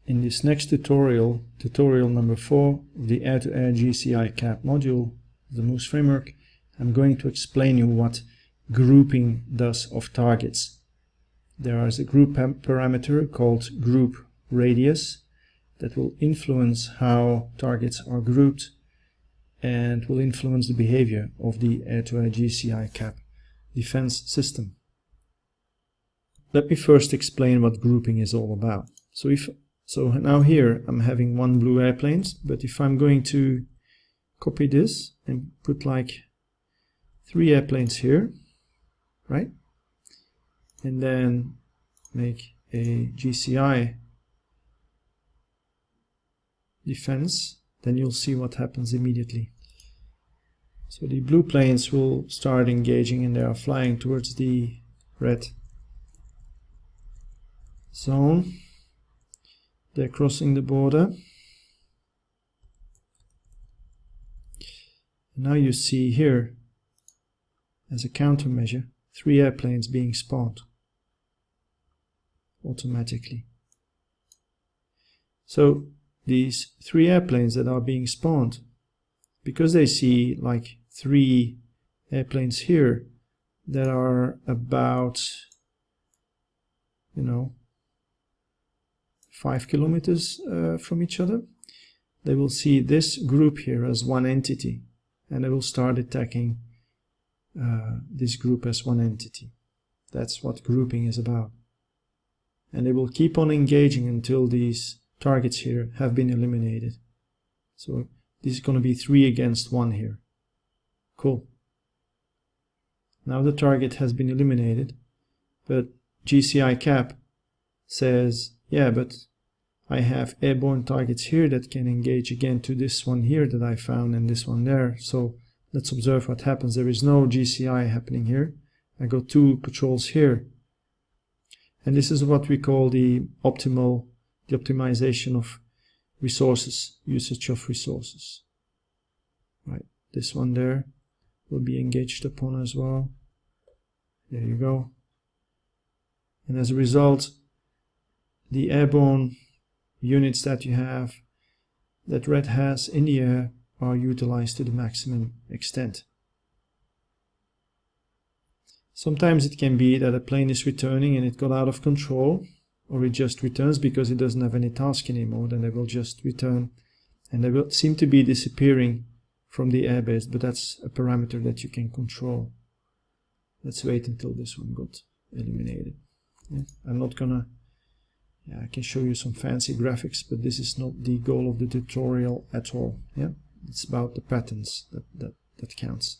in this next tutorial, tutorial number 4 of the A2A GCICAP module, the Moose framework, I'm going to explain you what grouping does of targets. There is a group parameter called group radius that will influence how targets are grouped and will influence the behavior of the A2A GCICAP defense system. Let me first explain what grouping is all about. So now here I'm having one blue airplanes, but if I'm going to copy this and put like 3 airplanes here, right? And then make a GCI defense, then you'll see what happens immediately. So the blue planes will start engaging and they are flying towards the red zone. They're crossing the border. Now you see here, as a countermeasure, 3 airplanes being spawned automatically. So these 3 airplanes that are being spawned, because they see like 3 airplanes here that are about, 5 kilometers from each other, they will see this group here as one entity, and they will start attacking this group as one entity. That's what grouping is about. And they will keep on engaging until these targets here have been eliminated. So this is going to be 3 against 1 here. Cool. Now the target has been eliminated, but GCICAP says, yeah, but I have airborne targets here that can engage again to this one here that I found and this one there. So let's observe what happens. There is no GCI happening here. I got 2 patrols here. And this is what we call the optimization of resources, usage of resources. Right, this one there will be engaged upon as well. There you go. And as a result, the airborne units that you have, that Red has in the air, are utilized to the maximum extent. Sometimes it can be that a plane is returning and it got out of control, or it just returns because it doesn't have any task anymore. Then they will just return and they will seem to be disappearing from the airbase, but that's a parameter that you can control. Let's wait until this one got eliminated. Yeah, I'm not gonna, I can show you some fancy graphics, but this is not the goal of the tutorial at all. Yeah, it's about the patterns that counts.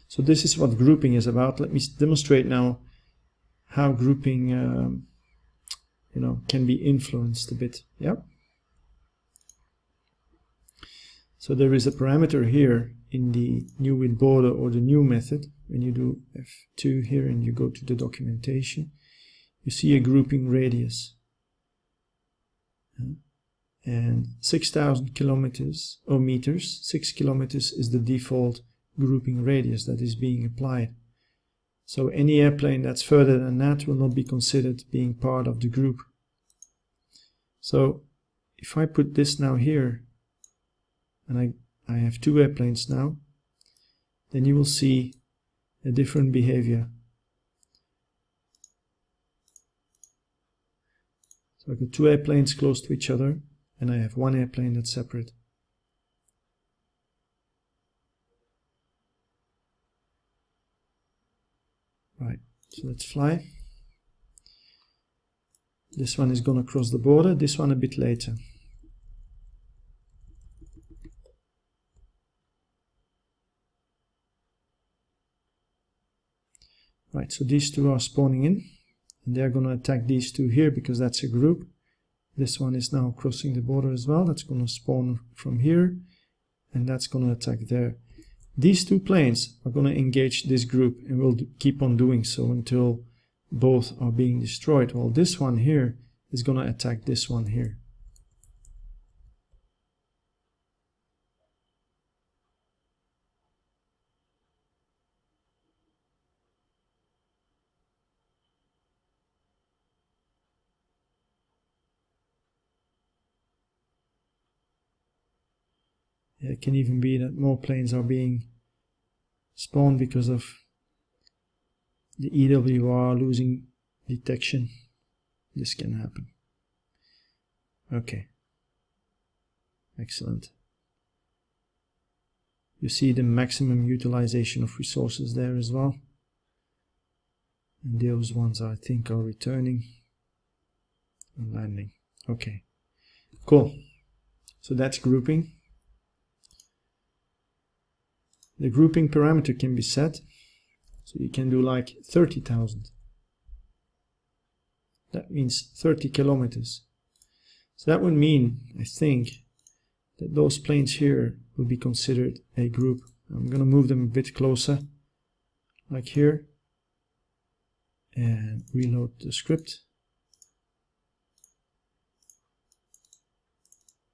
So this is what grouping is about. Let me demonstrate now how grouping can be influenced a bit. Yeah. So there is a parameter here in the new with border or the new method. When you do F2 here and you go to the documentation, you see a grouping radius. And 6,000 kilometers or meters, 6 kilometers is the default grouping radius that is being applied. So any airplane that's further than that will not be considered being part of the group. So if I put this now here, and I have 2 airplanes now, then you will see a different behavior. So I've got 2 airplanes close to each other, and I have 1 airplane that's separate. Right, so let's fly. This one is going to cross the border, this one a bit later. Right, so these 2 are spawning in, and they're going to attack these 2 here because that's a group. This one is now crossing the border as well. That's going to spawn from here, and that's going to attack there. These 2 planes are going to engage this group and will keep on doing so until both are being destroyed. While this one here is going to attack this one here. It can even be that more planes are being spawned because of the EWR losing detection. This can happen. Okay. Excellent. You see the maximum utilization of resources there as well. And those ones I think are returning and landing. Okay. Cool. So that's grouping. The grouping parameter can be set. So you can do like 30,000. That means 30 kilometers. So that would mean, I think, that those planes here will be considered a group. I'm going to move them a bit closer, like here, and reload the script.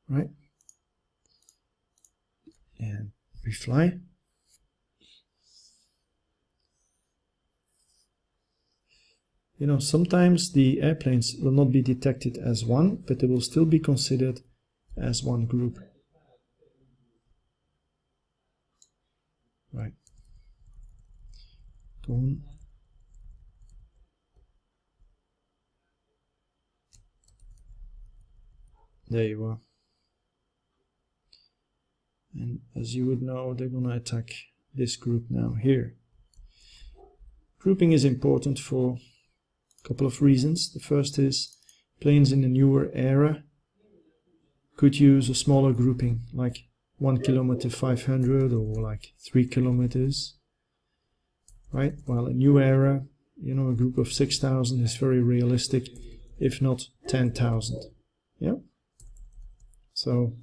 Right? And refly. You know, sometimes the airplanes will not be detected as one, but they will still be considered as one group. Right. Go on. There you are. And as you would know, they're going to attack this group now here. Grouping is important for a couple of reasons. The first is planes in the newer era could use a smaller grouping, like 1 kilometer 500 or like 3 kilometers, right? While a new era, you know, a group of 6,000 is very realistic, if not 10,000. Yeah. So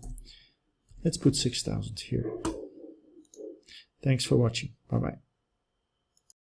let's put 6,000 here. Thanks for watching. Bye bye.